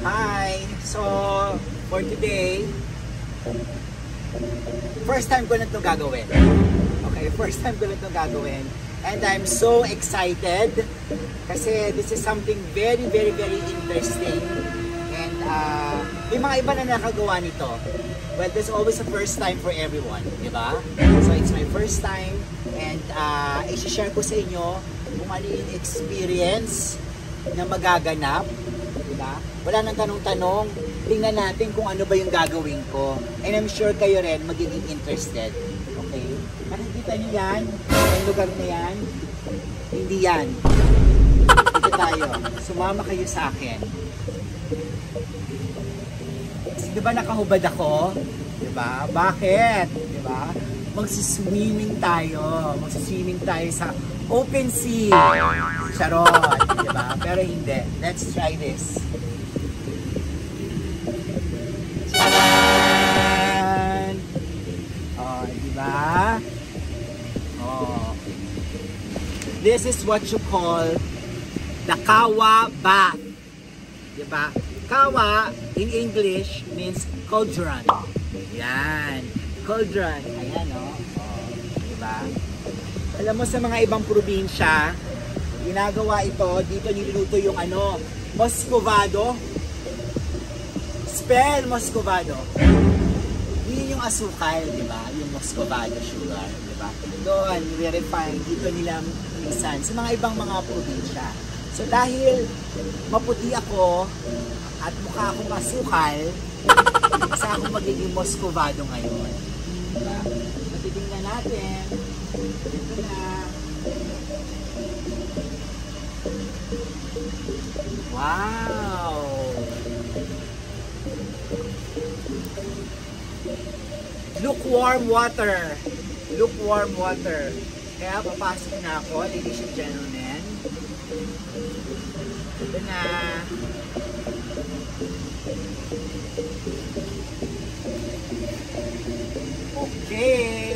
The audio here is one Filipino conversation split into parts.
Hi! So, for today, first time ko na itong gagawin. Okay, first time ko na itong gagawin. And I'm so excited kasi this is something very interesting. And may mga iba na nakagawa nito. Well, there's always a first time for everyone, di ba? So, it's my first time and i-share ko sa inyo kung ano yung experience na magaganap. Diba? Wala nang tanong-tanong, tingnan natin kung ano ba yung gagawin ko. And I'm sure kayo rin magiging interested. Okay? Nakikita nyo yan? Yung lugar na yan? Hindi yan. Dito tayo. Sumama kayo sa akin. Diba nakahubad ako? Diba? Bakit? Diba? Magsiswimming tayo. Magsiswimming tayo sa open sea. Charot. Diba? Pero hindi. Let's try this. Charan! Oh, diba? Oh. This is what you call the kawa bath. Diba? Kawa in English means cauldron. Yan. Cauldron. Ayan, oh. Oh. Diba? Alam mo sa mga ibang probinsya, ginagawa ito, dito niluluto yung ano, Muscovado. Spell Muscovado. Yun yung asukal, di ba? Yung Muscovado sugar, di ba? Doon, nire-refine, dito nila minsan, sa mga ibang mga probinsya. So dahil maputi ako, at mukha akong asukal, isa akong magiging Muscovado ngayon. Diba? Matitingnan natin. Ito na. Wow! Lukewarm water. Lukewarm water. Kaya papasok na ako, ladies and gentlemen. Ito na. Okay.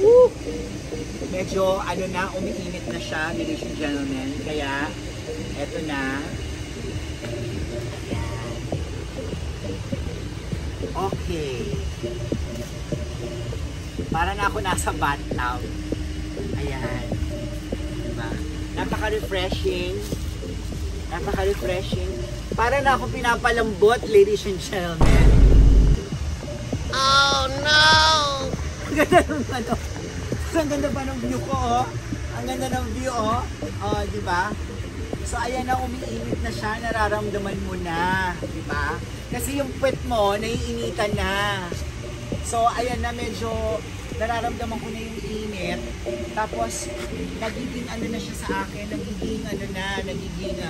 Woo! Medyo ano na, umiinit na siya, ladies and gentlemen. Kaya, eto na. Ayan. Okay. Para na ako nasa bathtub. Ayan. Diba? Napaka-refreshing. Napaka-refreshing. Para na akong pinapalambot, ladies and gentlemen. Oh no! Ang ganda ng ano. Ang ganda pa ng view ko, oh. Ang ganda ng view, oh. Oh, di ba? So, ayan na, umiinit na siya. Nararamdaman mo na, di ba? Kasi yung puwet mo, naiinitan na. So, ayan na, medyo nararamdaman ko na yung init. Tapos, nagiging ano na siya sa akin. Nagiging ano na, nagiging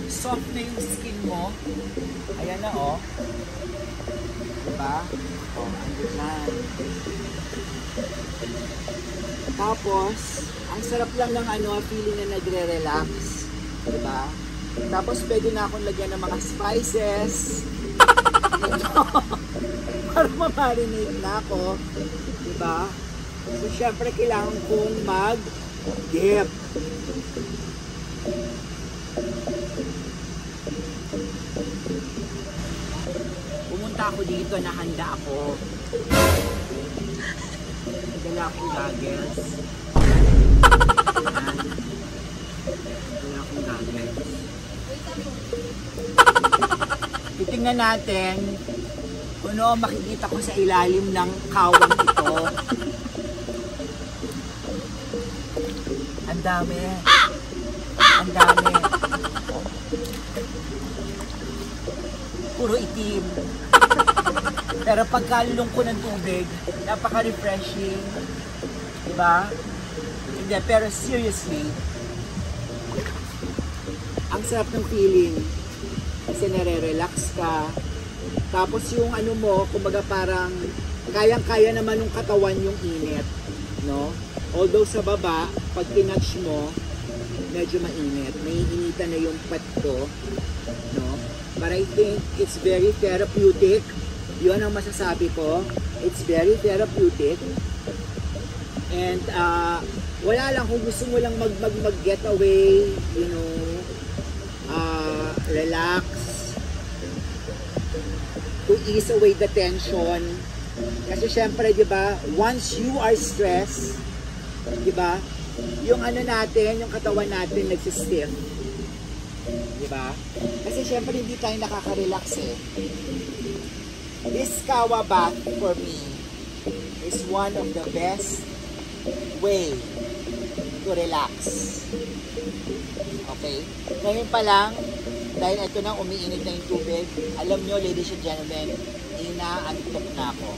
soft na yung skin mo. Ayan na, oh. Diba? Oh, andun na. Tapos, ang sarap lang ng ano, feeling na nagre-relax. Diba? Tapos, pwede na akong lagyan ng mga spices. Para ma-marinate na ako. Diba? So, syempre, kailangan kong mag-dip. Pumunta ako dito, nahanda ako. Dala akong goggles. Dala akong goggles. Titingnan natin kung ano makikita ko sa ilalim ng kawang ito. Ang dami. Ang dami. Puro itim. Pero pagkalulong ko ng tubig, napaka-refreshing. Diba? Hindi, pero seriously, ang sarap ng feeling. Kasi nare-relax ka. Tapos yung ano mo, kumbaga parang kayang-kaya naman ng katawan yung init. No? Although sa baba, pag tinouch mo, medyo mainit. Naiinitan na yung pet ko. No? But I think it's very therapeutic. Yun ang masasabi ko. It's very therapeutic. And wala lang kung gusto mo lang mag getaway, you know, relax, to ease away the tension. Kasi syempre, di ba, once you are stressed, di ba, yung ano natin, yung katawan natin nagsistiff. Di ba? Kasi syempre hindi tayo nakaka-relax eh. This Kawa bath for me is one of the best way to relax. Okay? Ngayon pa lang, dahil ito na umiinit na yung tubig, alam nyo, ladies and gentlemen, inaantok na ako.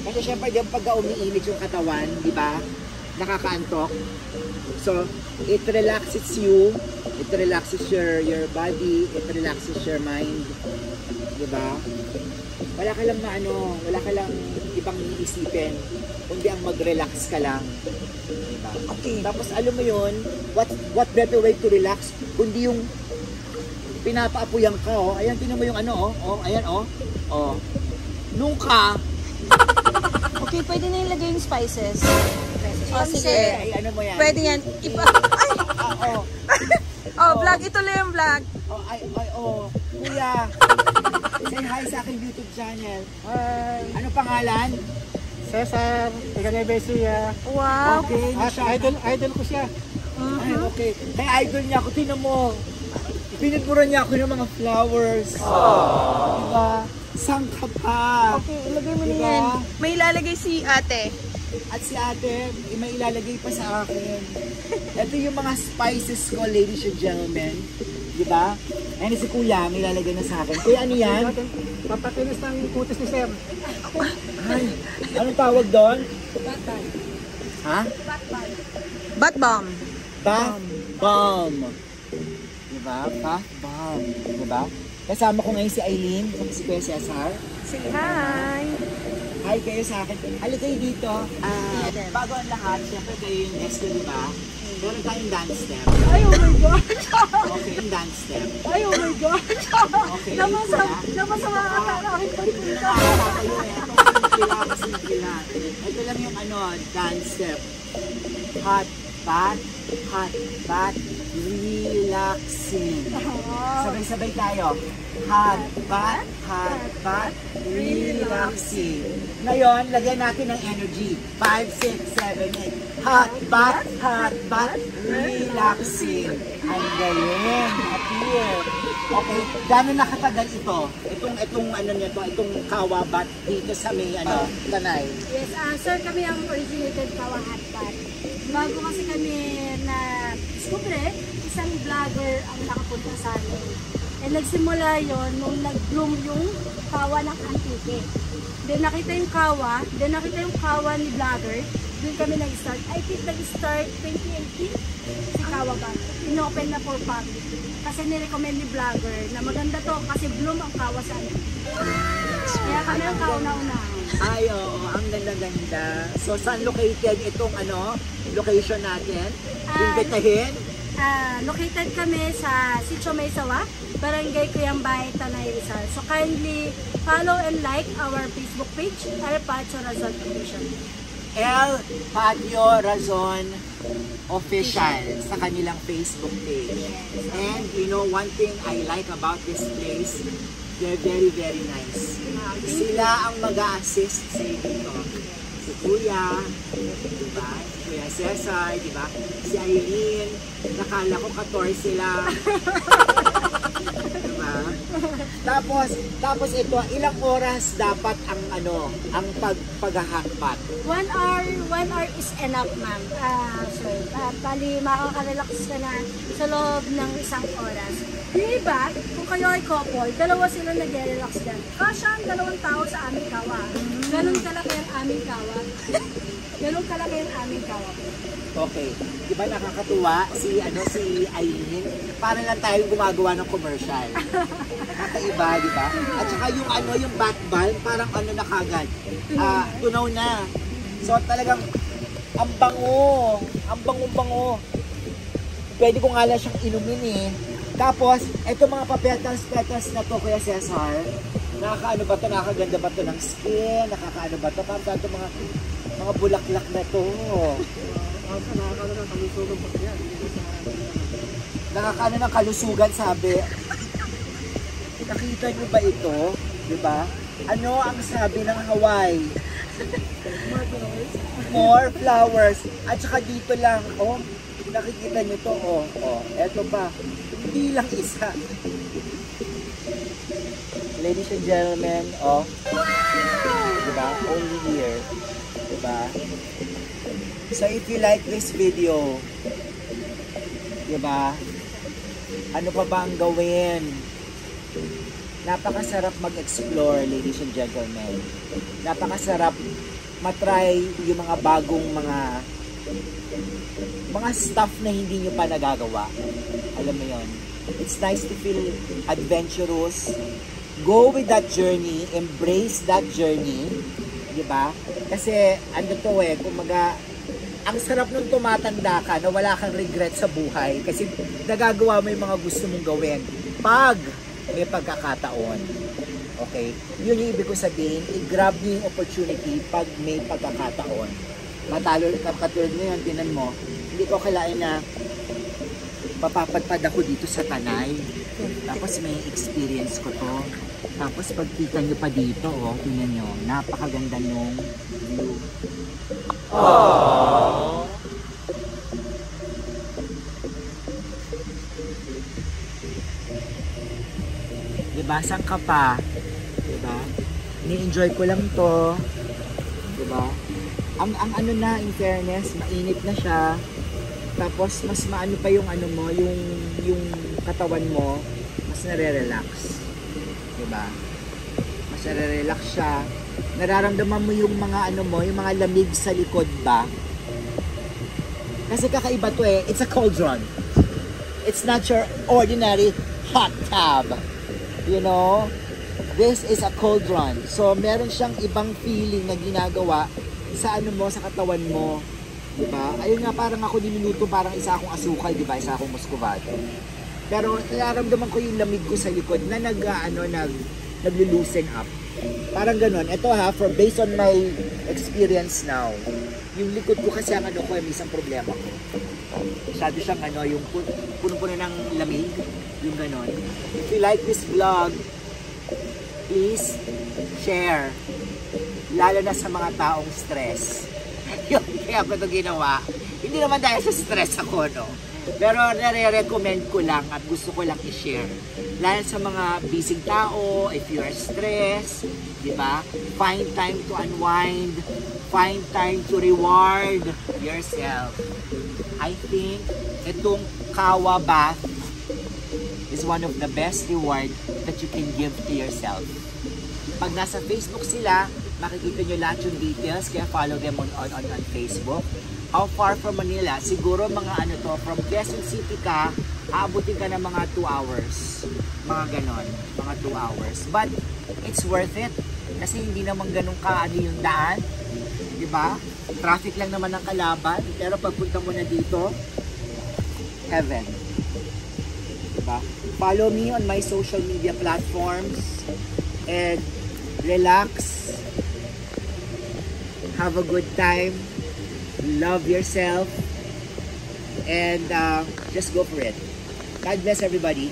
Kasi syempre, diyan pagka umiinit yung katawan, di ba? Nakakaantok. So, it relaxes you, it relaxes your body, it relaxes your mind. Di ba? Wala ka lang wala ka lang ibang iisipin, kundi ang mag-relax ka lang. Diba? Okay. Tapos alam mo yun, what better way to relax, kundi yung pinapaapuyan ka, oh. Ayan, tingnan mo yung ano, oh. Ayan, oh. Oh. Nung ka. Okay, pwede na ilagay yung spices. Oh, sige. Ay, ano mo yan? Pwede yan. Ay! Oh. Oh, vlog. Ito lang yung vlog. Oh, oh. Kuya. Say hi sa aking YouTube channel. Hi! Ano pangalan? Cesar, Iganebesia. Wow. Okay. Idol ko siya. Ay, okay. Kaya idol niya ako. Tinan mo. Pinagburan niya ako ng mga flowers. Diba? Saan ka pa? Okay, ilagay mo na Diba? yan. May ilalagay si ate. At si ate, may ilalagay pa sa akin. Ito yung mga spices ko, ladies and gentlemen. Diba? Ayan si kuya, may ilalagay na sa akin. Kuya, ano yan? Papakinis ng kutis ni Sir. Ay, anong tawag doon? Ha? Bat bomb. Bath bomb. Diba? Bath bomb. Diba? Kasama ko ngayon si Aileen, si Kuya Cesar. Say hi. Hi kayo sa akin. Halika kayo dito. Bago ang lahat, syempre kayo yung guest ko, diba? Meron tayong dance step. Ay, oh my God. Okay, yung dance step. Ay, oh my God. Okay, Namasama ka sa aking pagpunta. Ito lang yung dance step. Hot bath, relaxing. Sabay-sabay tayo. Hot bath, relaxing. Ngayon, lagyan natin ng energy. 5, 6, 7, 8. Hot bath, relaxing. Ang galing. Appear. Okay, gano'n nakatagal ito? Itong Kawa bath dito sa may Tanay. Yes, sir, kami ang originated Kawa Hot Bath. Bago kasi kami na discover, isang vlogger ang nakapunta sa amin. And nagsimula yon nung nag-bloom yung kawa ng Antique. Then nakita yung kawa ni vlogger. Doon kami nag-start. I think nag-start 2018 si Kawa Bath. Inopen na for public. Kasi nirecommend ni vlogger na maganda to kasi bloom ang kawa sa amin. Kaya kami ang kauna-unahan. Ay, oo, ang ganda-ganda. So, saan located itong location natin? Imbitahin? Located kami sa Sitio Maysawa, Barangay Cuyambay, Tanay Rizal. So kindly follow and like our Facebook page, El Patio Razon Official. El Patio Razon Official sa kanilang Facebook page. And you know, one thing I like about this place, they're very, very nice. Sila ang mag-a-assist sa dito. Si Kuya, diba? Kuya Cesar, diba? Si Aileen, nakala ko 14 sila. Diba? Tapos ito, ilang oras dapat ang pag-hotpot? 1 hour is enough, ma'am. Bali, makaka-relax ka na sa loob ng isang oras. Yung iba, kung kayo ay couple, dalawa sila nag-relax dyan. Kasya ang 2 tao sa aming kawa. Ganun kalaki ang aming kawa. Ganun kalaki ang aming kawa. Okay. Di ba nakakatuwa si Aileen? Para lang tayo gumagawa ng commercial. Kakaiba, di ba? At saka yung bath bomb, parang na kagad. Tunaw na. So talagang ang bango. Pwede ko nga lang siyang inumin eh. Tapos, eto mga petals na to, Kuya Cesar, nakakaano ba to? Nakakaganda ba to ng skin? Nakakaano ba to? Parang ito mga Mga bulaklak na to. Nakakala ng kalusugan pa kaya. Nakakano ng kalusugan, sabi. Nakita niyo ba ito? Diba? Ano ang sabi ng Hawaii? More flowers. At saka dito lang, oh, nakikita niyo to, oh, oh, eto pa. Hindi lang isa. Ladies and gentlemen, oh. Diba? Only here. Diba? So if you like this video, diba? Ano pa ba ang gawin? Napakasarap mag-explore, ladies and gentlemen. Napakasarap matry yung mga bagong mga stuff na hindi nyo pa nagagawa. Alam mo yon. It's nice to feel adventurous. Go with that journey. Embrace that journey. Diba? Kasi, ano to kumaga, ang sarap nung tumatanda ka na wala kang regret sa buhay kasi nagagawa mo yung mga gusto mong gawin pag may pagkakataon. Okay? Yun yung ibig ko sabihin, i-grab niyo yung opportunity pag may pagkakataon. Katulad ngayon, tinan mo, hindi ko akalain na papapadpad ako dito sa Tanay. Tapos may experience ko to. Tapos pagkita nyo pa dito, oh, tingnan nyo, napakaganda nung view. Aww. Diba? Saan ka pa? Diba? Ni-enjoy ko lang to. Diba? Ang ano na, in fairness, mainit na siya. Tapos, mas maano pa yung ano mo, yung katawan mo, mas nare-relax. Diba? Mas nare-relax siya. Nararamdaman mo yung mga ano mo, yung mga lamig sa likod ba? Kasi kakaiba to it's a cauldron. It's not your ordinary hot tub. You know, this is a cauldron. So, meron siyang ibang feeling na ginagawa sa ano mo, sa katawan mo. Diba? Ayun nga, parang ako niluluto, parang isa akong asukal, diba? Isa akong muscovado. Pero, nararamdaman ko yung lamig ko sa likod na naglo-loosen up. Parang ganon. Ito based on my experience now, yung likod ko kasi ang ano ko, may isang problema ko. Masyado siyang yung puno-puno ng lamig. Yung ganon. If you like this vlog, please share. Lalo na sa mga taong stress. Yung kaya ko ito ginawa. Hindi naman dahil sa stress ako, no? Pero nare-recommend ko lang at gusto ko lang i-share. Lalo sa mga busy tao, if you are stressed, di ba? Find time to unwind. Find time to reward yourself. I think itong Kawa bath is one of the best reward that you can give to yourself. Pag nasa Facebook sila, makikita nyo lahat yung details, kaya follow them on Facebook. How far from Manila? Siguro mga from Quezon City ka, aabutin ka ng mga 2 hours. Mga ganon, mga 2 hours. But, it's worth it. Kasi hindi naman ganun yung daan. Diba? Traffic lang naman ang kalaban. Pero pagpunta mo na dito, heaven. Diba? Follow me on my social media platforms and relax. Have a good time. Love yourself. And just go for it. God bless everybody.